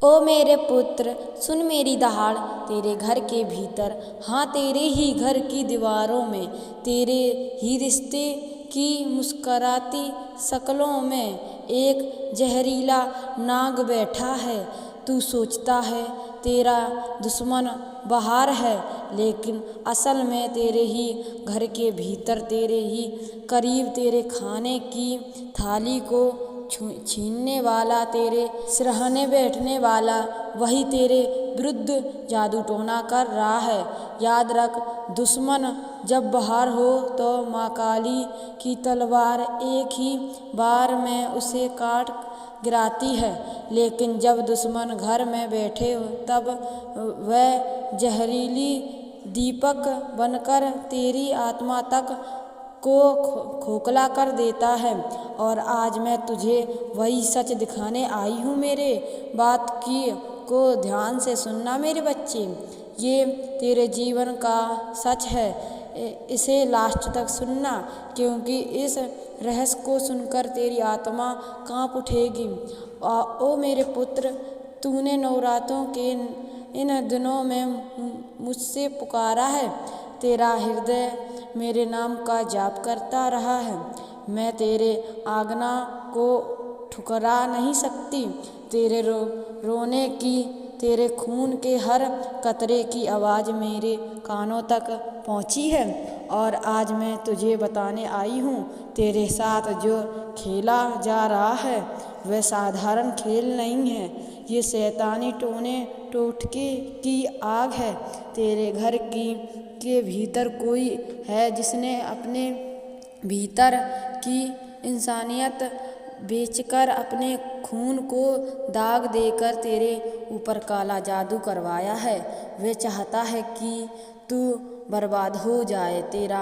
ओ मेरे पुत्र, सुन मेरी दहाड़ तेरे घर के भीतर, हाँ तेरे ही घर की दीवारों में, तेरे ही रिश्ते की मुस्कराती शक्लों में एक जहरीला नाग बैठा है। तू सोचता है तेरा दुश्मन बाहर है, लेकिन असल में तेरे ही घर के भीतर, तेरे ही करीब, तेरे खाने की थाली को छीनने वाला, तेरे सिरहाने बैठने वाला, वही तेरे विरुद्ध जादू टोना कर रहा है। याद रख, दुश्मन जब बाहर हो तो माँ काली की तलवार एक ही बार में उसे काट गिराती है, लेकिन जब दुश्मन घर में बैठे हो तब वह जहरीली दीपक बनकर तेरी आत्मा तक को खोखला कर देता है। और आज मैं तुझे वही सच दिखाने आई हूँ। मेरे बात की को ध्यान से सुनना मेरे बच्चे, ये तेरे जीवन का सच है। इसे लास्ट तक सुनना, क्योंकि इस रहस्य को सुनकर तेरी आत्मा कांप उठेगी। ओ मेरे पुत्र, तूने नवरात्रों के इन दिनों में मुझसे पुकारा है। तेरा हृदय मेरे नाम का जाप करता रहा है। मैं तेरे आज्ञा को ठुकरा नहीं सकती। तेरे रोने की, तेरे खून के हर कतरे की आवाज़ मेरे कानों तक पहुंची है। और आज मैं तुझे बताने आई हूँ, तेरे साथ जो खेला जा रहा है वह साधारण खेल नहीं है। ये शैतानी टोटके की आग है। तेरे घर के भीतर कोई है जिसने अपने भीतर की इंसानियत बेचकर, अपने खून को दाग देकर तेरे ऊपर काला जादू करवाया है। वह चाहता है कि तू बर्बाद हो जाए, तेरा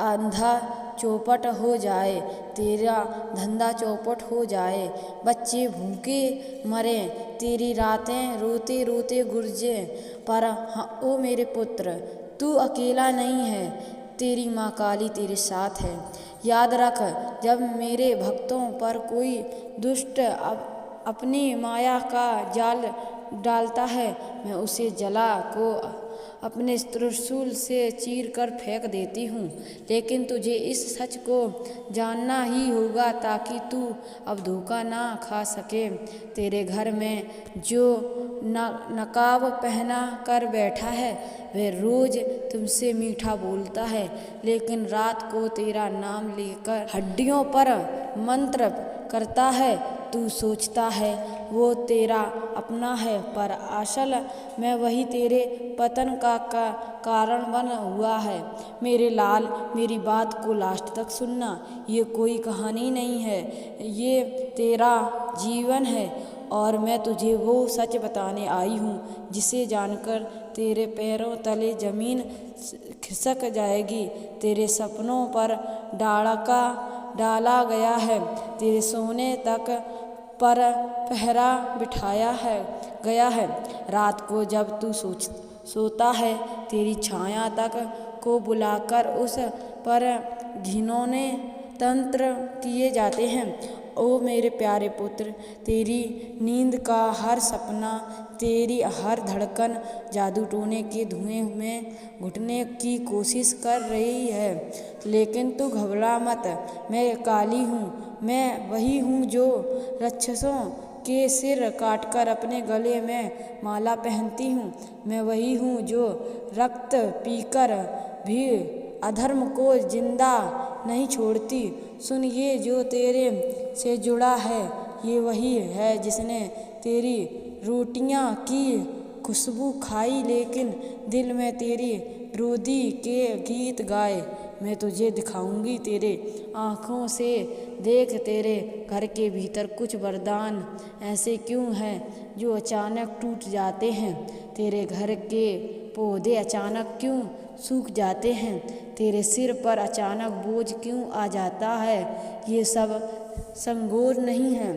अंधा चौपट हो जाए, तेरा धंधा चौपट हो जाए, बच्चे भूखे मरें, तेरी रातें रोते रोते गुजरें। पर हाँ, ओ मेरे पुत्र, तू अकेला नहीं है, तेरी माँ काली तेरे साथ है। याद रख, जब मेरे भक्तों पर कोई दुष्ट अपनी माया का जाल डालता है, मैं उसे जला को अपने त्रिशूल से चीर कर फेंक देती हूँ। लेकिन तुझे इस सच को जानना ही होगा ताकि तू अब धोखा ना खा सके। तेरे घर में जो नकाब पहना कर बैठा है वह रोज तुमसे मीठा बोलता है, लेकिन रात को तेरा नाम लेकर हड्डियों पर मंत्र करता है। तू सोचता है वो तेरा अपना है, पर असल में वही तेरे पतन का कारण बना हुआ है। मेरे लाल, मेरी बात को लास्ट तक सुनना। ये कोई कहानी नहीं है, ये तेरा जीवन है। और मैं तुझे वो सच बताने आई हूँ जिसे जानकर तेरे पैरों तले जमीन खिसक जाएगी। तेरे सपनों पर डाला गया है, तेरे सोने तक पर पहरा बिठाया गया है। रात को जब तू सोता है, तेरी छाया तक को बुलाकर उस पर घिनौने तंत्र किए जाते हैं। ओ मेरे प्यारे पुत्र, तेरी नींद का हर सपना, तेरी हर धड़कन जादू टोने के धुएं में घुटने की कोशिश कर रही है। लेकिन तू घबरा मत, मैं काली हूँ। मैं वही हूँ जो राक्षसों के सिर काटकर अपने गले में माला पहनती हूँ। मैं वही हूँ जो रक्त पीकर भी अधर्म को जिंदा नहीं छोड़ती। सुन, ये जो तेरे से जुड़ा है, ये वही है जिसने तेरी रोटियां की खुशबू खाई, लेकिन दिल में तेरी विरोधी के गीत गाए। मैं तुझे दिखाऊंगी तेरे आँखों से। देख, तेरे घर के भीतर कुछ वरदान ऐसे क्यों हैं जो अचानक टूट जाते हैं। तेरे घर के पौधे अचानक क्यों सूख जाते हैं, तेरे सिर पर अचानक बोझ क्यों आ जाता है। ये सब संगोर नहीं है,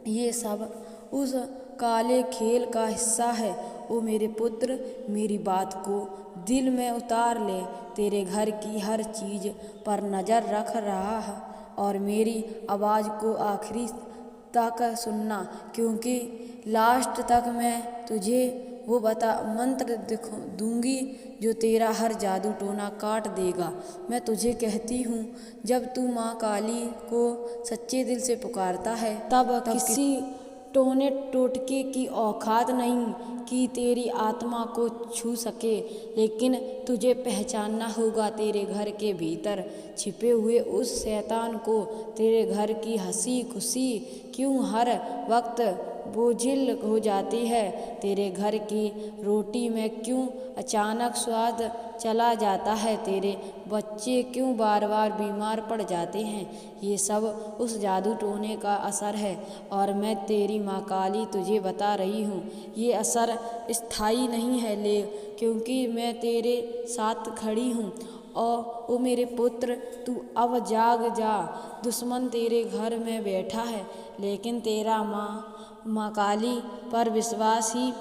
ये सब उस काले खेल का हिस्सा है। ओ मेरे पुत्र, मेरी बात को दिल में उतार ले। तेरे घर की हर चीज़ पर नज़र रख रहा है और मेरी आवाज़ को आखिरी तक सुनना, क्योंकि लास्ट तक मैं तुझे वो मंत्र दूंगी जो तेरा हर जादू टोना काट देगा। मैं तुझे कहती हूँ, जब तू माँ काली को सच्चे दिल से पुकारता है तब किसी टोने टोटके की औकात नहीं कि तेरी आत्मा को छू सके, लेकिन तुझे पहचानना होगा तेरे घर के भीतर छिपे हुए उस शैतान को। तेरे घर की हंसी खुशी क्यों हर वक्त बोझिल हो जाती है? तेरे घर की रोटी में क्यों अचानक स्वाद चला जाता है? तेरे बच्चे क्यों बार बार बीमार पड़ जाते हैं? ये सब उस जादू टोने का असर है, और मैं तेरी माँ काली तुझे बता रही हूँ, ये असर स्थायी नहीं है, क्योंकि मैं तेरे साथ खड़ी हूँ। और ओ मेरे पुत्र, तू अब जाग जा। दुश्मन तेरे घर में बैठा है, लेकिन तेरा माँ काली पर विश्वास ही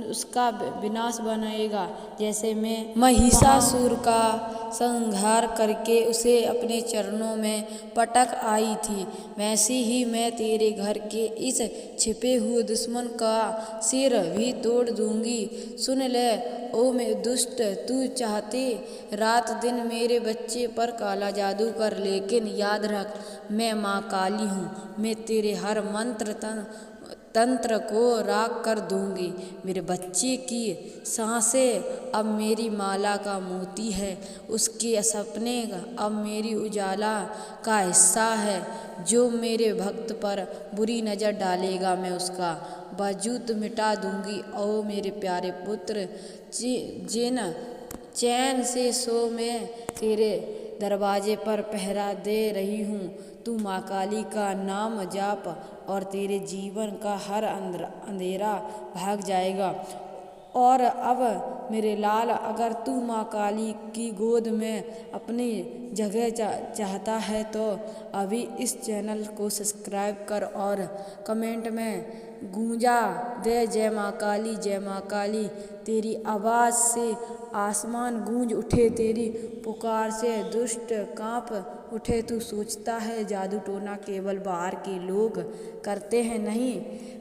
उसका विनाश बनाएगा। जैसे मैं महिषासुर का संहार करके उसे अपने चरणों में पटक आई थी, वैसे ही मैं तेरे घर के इस छिपे हुए दुश्मन का सिर भी तोड़ दूंगी। सुन ले ओ मैं दुष्ट, तू चाहते रात दिन मेरे बच्चे पर काला जादू कर, लेकिन याद रख, मैं माँ काली हूँ। मैं तेरे हर मंत्र तंत्र को राख कर दूंगी। मेरे बच्चे की सांसें अब मेरी माला का मोती है, उसके सपने अब मेरी उजाला का हिस्सा है। जो मेरे भक्त पर बुरी नज़र डालेगा, मैं उसका वजूद मिटा दूंगी। ओ मेरे प्यारे पुत्र, जिन चैन से सो, मैं तेरे दरवाजे पर पहरा दे रही हूँ। तू माँ काली का नाम जाप और तेरे जीवन का हर अंधेरा भाग जाएगा। और अब मेरे लाल, अगर तू माँ काली की गोद में अपनी जगह चाहता है तो अभी इस चैनल को सब्सक्राइब कर और कमेंट में गूंजा दे, जय माँ काली, जय माँ काली। तेरी आवाज़ से आसमान गूंज उठे, तेरी पुकार से दुष्ट कांप उठे। तू सोचता है जादू टोना केवल बाहर के लोग करते हैं? नहीं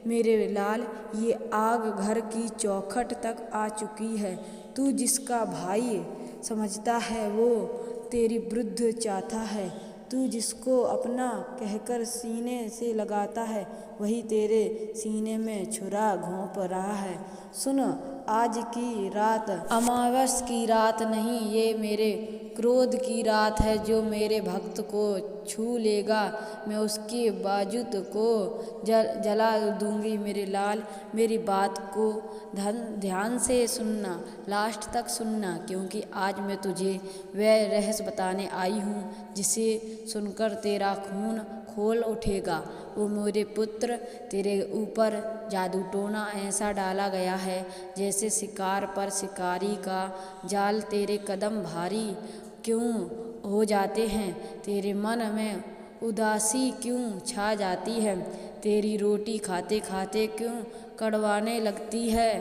मेरे लाल, ये आग घर की चौखट तक आ चुकी है। तू जिसका भाई समझता है वो तेरी वृद्ध चाहता है। तू जिसको अपना कहकर सीने से लगाता है, वही तेरे सीने में छुरा घोंप रहा है। सुन, आज की रात अमावस की रात नहीं, ये मेरे क्रोध की रात है। जो मेरे भक्त को छू लेगा, मैं उसके वजूद को जला दूंगी। मेरे लाल, मेरी बात को ध्यान से सुनना, लास्ट तक सुनना, क्योंकि आज मैं तुझे वह रहस्य बताने आई हूँ जिसे सुनकर तेरा खून खोल उठेगा। वो मेरे पुत्र, तेरे ऊपर जादू टोना ऐसा डाला गया है जैसे शिकार पर शिकारी का जाल। तेरे कदम भारी क्यों हो जाते हैं? तेरे मन में उदासी क्यों छा जाती है? तेरी रोटी खाते खाते क्यों कड़वाने लगती है?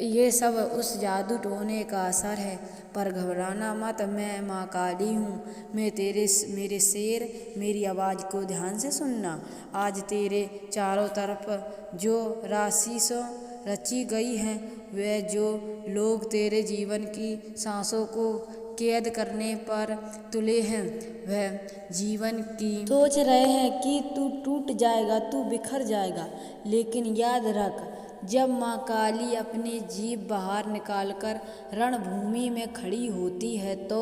ये सब उस जादू टोने का असर है। पर घबराना मत, मैं माँ काली हूँ। मेरे शेर, मेरी आवाज़ को ध्यान से सुनना। आज तेरे चारों तरफ जो राशिशों रची गई हैं, वे जो लोग तेरे जीवन की सांसों को कैद करने पर तुले हैं, वह जीवन की सोच रहे हैं कि तू टूट जाएगा, तू बिखर जाएगा। लेकिन याद रख, जब माँ काली अपनी जीभ बाहर निकालकर रणभूमि में खड़ी होती है तो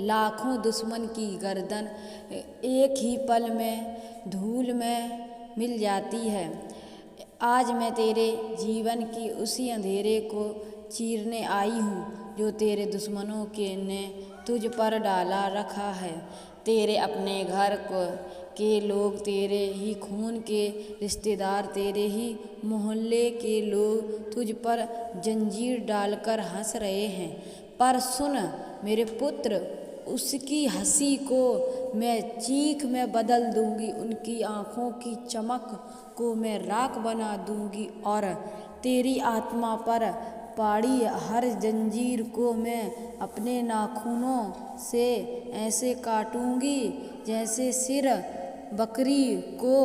लाखों दुश्मन की गर्दन एक ही पल में धूल में मिल जाती है। आज मैं तेरे जीवन की उसी अंधेरे को चीरने आई हूँ जो तेरे दुश्मनों ने तुझ पर डाला रखा है। तेरे अपने घर के लोग, तेरे ही खून के रिश्तेदार, तेरे ही मोहल्ले के लोग तुझ पर जंजीर डालकर हंस रहे हैं। पर सुन मेरे पुत्र, उसकी हंसी को मैं चीख में बदल दूंगी, उनकी आँखों की चमक को मैं राख बना दूंगी, और तेरी आत्मा पर पाड़ी हर जंजीर को मैं अपने नाखूनों से ऐसे काटूंगी जैसे सिर बकरी को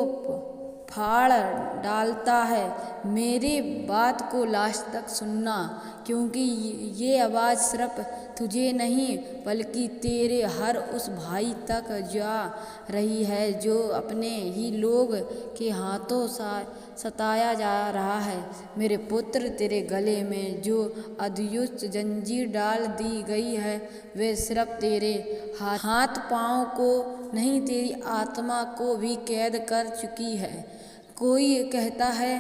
फाड़ डालता है। मेरी बात को लास्ट तक सुनना, क्योंकि ये आवाज़ सिर्फ तुझे नहीं बल्कि तेरे हर उस भाई तक जा रही है जो अपने ही लोग के हाथों सताया जा रहा है। मेरे पुत्र, तेरे गले में जो अद्भुत जंजीर डाल दी गई है वे सिर्फ तेरे हाथ पाँव को नहीं, तेरी आत्मा को भी कैद कर चुकी है। कोई कहता है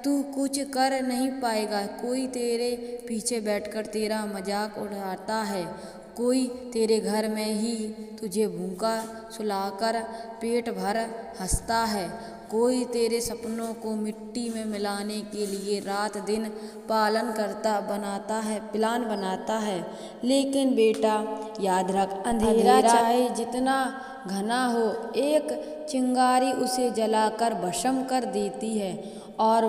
तू कुछ कर नहीं पाएगा, कोई तेरे पीछे बैठकर तेरा मजाक उड़ाता है, कोई तेरे घर में ही तुझे भूखा सुलाकर पेट भर हंसता है, कोई तेरे सपनों को मिट्टी में मिलाने के लिए रात दिन प्लान बनाता है। लेकिन बेटा याद रख, अंधेरा चाहे जितना घना हो, एक चिंगारी उसे जलाकर भस्म कर देती है, और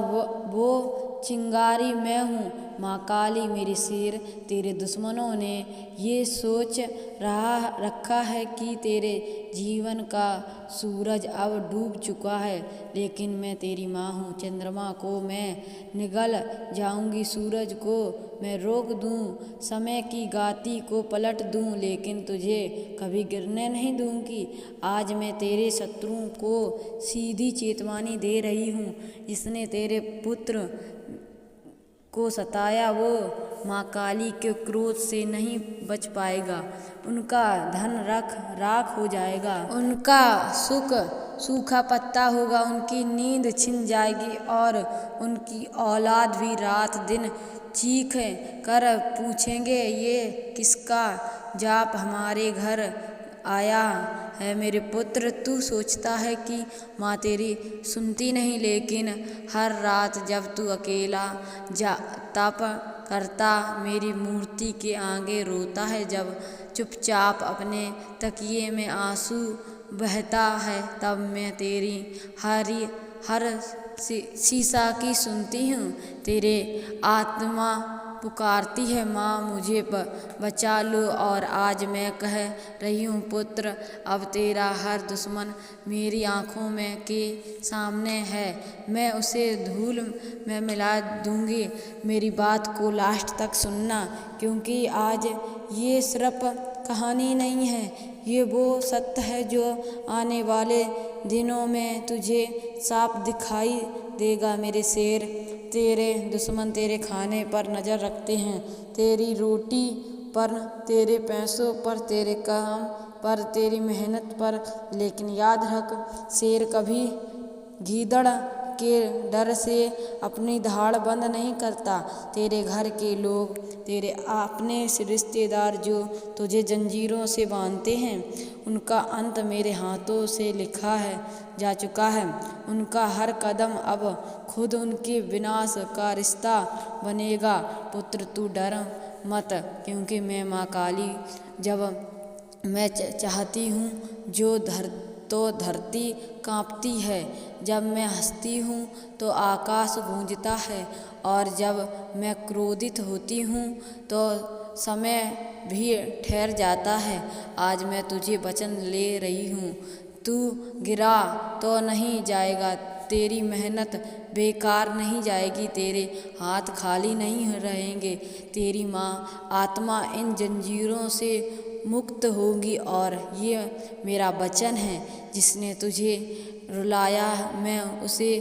वो चिंगारी मैं हूँ, माँ काली मेरी शेर। तेरे दुश्मनों ने ये सोच रखा है कि तेरे जीवन का सूरज अब डूब चुका है, लेकिन मैं तेरी माँ हूँ। चंद्रमा को मैं निगल जाऊंगी, सूरज को मैं रोक दूँ, समय की गाती को पलट दूँ, लेकिन तुझे कभी गिरने नहीं दूंगी। आज मैं तेरे शत्रुओं को सीधी चेतावनी दे रही हूँ, जिसने तेरे पुत्र को सताया वो माँ काली के क्रोध से नहीं बच पाएगा। उनका धन राख हो जाएगा, उनका सुख सूखा पत्ता होगा, उनकी नींद छिन जाएगी, और उनकी औलाद भी रात दिन चीख कर पूछेंगे ये किसका जाप हमारे घर आया है। मेरे पुत्र, तू सोचता है कि माँ तेरी सुनती नहीं, लेकिन हर रात जब तू अकेला तप करता मेरी मूर्ति के आगे रोता है, जब चुपचाप अपने तकिए में आंसू बहता है, तब मैं तेरी हर सीसा की सुनती हूँ। तेरे आत्मा पुकारती है, माँ मुझे बचा लो, और आज मैं कह रही हूँ पुत्र, अब तेरा हर दुश्मन मेरी आँखों में के सामने है, मैं उसे धूल में मिला दूंगी। मेरी बात को लास्ट तक सुनना, क्योंकि आज ये सिर्फ कहानी नहीं है, ये वो सत्य है जो आने वाले दिनों में तुझे साफ दिखाई देगा। मेरे शेर, तेरे दुश्मन तेरे खाने पर नज़र रखते हैं, तेरी रोटी पर, तेरे पैसों पर, तेरे काम पर, तेरी मेहनत पर, लेकिन याद रख, शेर कभी गीदड़ के डर से अपनी दहाड़ बंद नहीं करता। तेरे घर के लोग, तेरे अपने रिश्तेदार जो तुझे जंजीरों से बांधते हैं, उनका अंत मेरे हाथों से लिखा जा चुका है। उनका हर कदम अब खुद उनके विनाश का रिश्ता बनेगा। पुत्र, तू डर मत, क्योंकि मैं माँ काली जब मैं चाहती हूँ तो धरती कांपती है, जब मैं हंसती हूँ तो आकाश गूंजता है, और जब मैं क्रोधित होती हूँ तो समय भी ठहर जाता है। आज मैं तुझे वचन ले रही हूँ, तू गिरा तो नहीं जाएगा, तेरी मेहनत बेकार नहीं जाएगी, तेरे हाथ खाली नहीं रहेंगे, तेरी माँ आत्मा इन जंजीरों से मुक्त होगी। और ये मेरा वचन है, जिसने तुझे रुलाया मैं उसे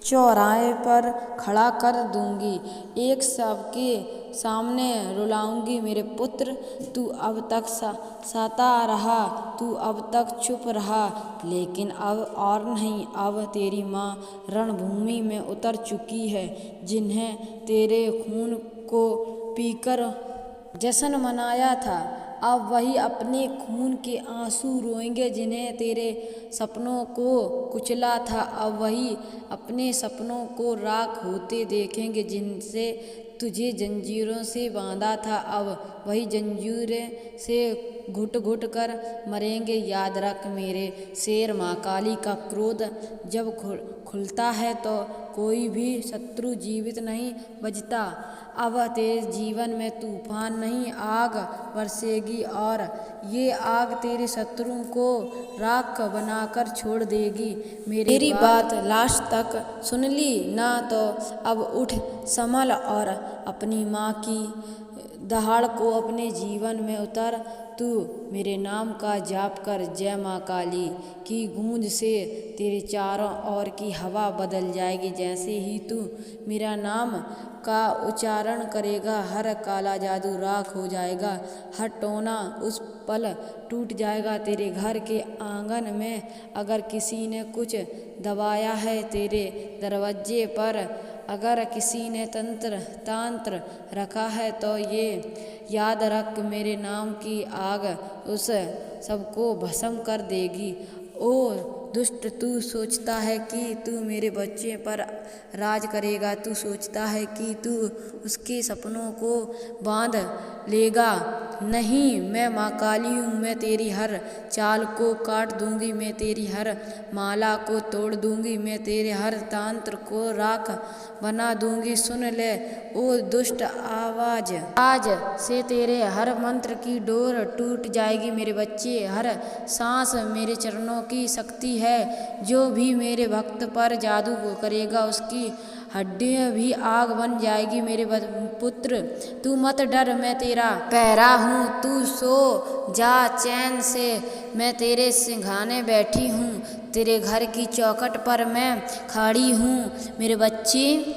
चौराहे पर खड़ा कर दूंगी, एक सबके सामने रुलाऊंगी। मेरे पुत्र, तू अब तक सता रहा, तू अब तक चुप रहा, लेकिन अब और नहीं, अब तेरी माँ रणभूमि में उतर चुकी है। जिन्हें तेरे खून को पीकर जश्न मनाया था, अब वही अपने खून के आंसू रोएंगे। जिन्हें तेरे सपनों को कुचला था, अब वही अपने सपनों को राख होते देखेंगे। जिनसे तुझे जंजीरों से बांधा था, अब वही जंजीरें से घुट घुट कर मरेंगे। याद रख मेरे शेर माँ काली का क्रोध जब खुलता है तो कोई भी शत्रु जीवित नहीं बचता। अब तेरे जीवन में तूफान नहीं आग बरसेगी और ये आग तेरे शत्रुओं को राख बनाकर छोड़ देगी। मेरी बात लास्ट तक सुन ली ना तो अब उठ संभल और अपनी माँ की दहाड़ को अपने जीवन में उतर। तू मेरे नाम का जाप कर, जय माँ काली की गूंज से तेरे चारों ओर की हवा बदल जाएगी। जैसे ही तू मेरा नाम का उच्चारण करेगा, हर काला जादू राख हो जाएगा, हर टोना उस पल टूट जाएगा। तेरे घर के आंगन में अगर किसी ने कुछ दबाया है, तेरे दरवाजे पर अगर किसी ने तांत्र रखा है, तो ये याद रख मेरे नाम की आग उस सबको भस्म कर देगी। ओ दुष्ट, तू सोचता है कि तू मेरे बच्चे पर राज करेगा, तू सोचता है कि तू उसके सपनों को बांध लेगा। नहीं, मैं माँ काली हूँ। मैं तेरी हर चाल को काट दूंगी, मैं तेरी हर माला को तोड़ दूंगी, मैं तेरे हर तंत्र को राख बना दूंगी। सुन ले ओ दुष्ट आवाज, आज से तेरे हर मंत्र की डोर टूट जाएगी मेरे बच्चे। हर सांस मेरे चरणों की शक्ति है। जो भी मेरे भक्त पर जादू करेगा उसकी हड्डियां भी आग बन जाएगी। मेरे पुत्र तू मत डर, मैं तेरा पहरा हूँ, तू सो जा चैन से। मैं तेरे सिंघाने बैठी हूँ, तेरे घर की चौखट पर मैं खड़ी हूँ मेरे बच्चे।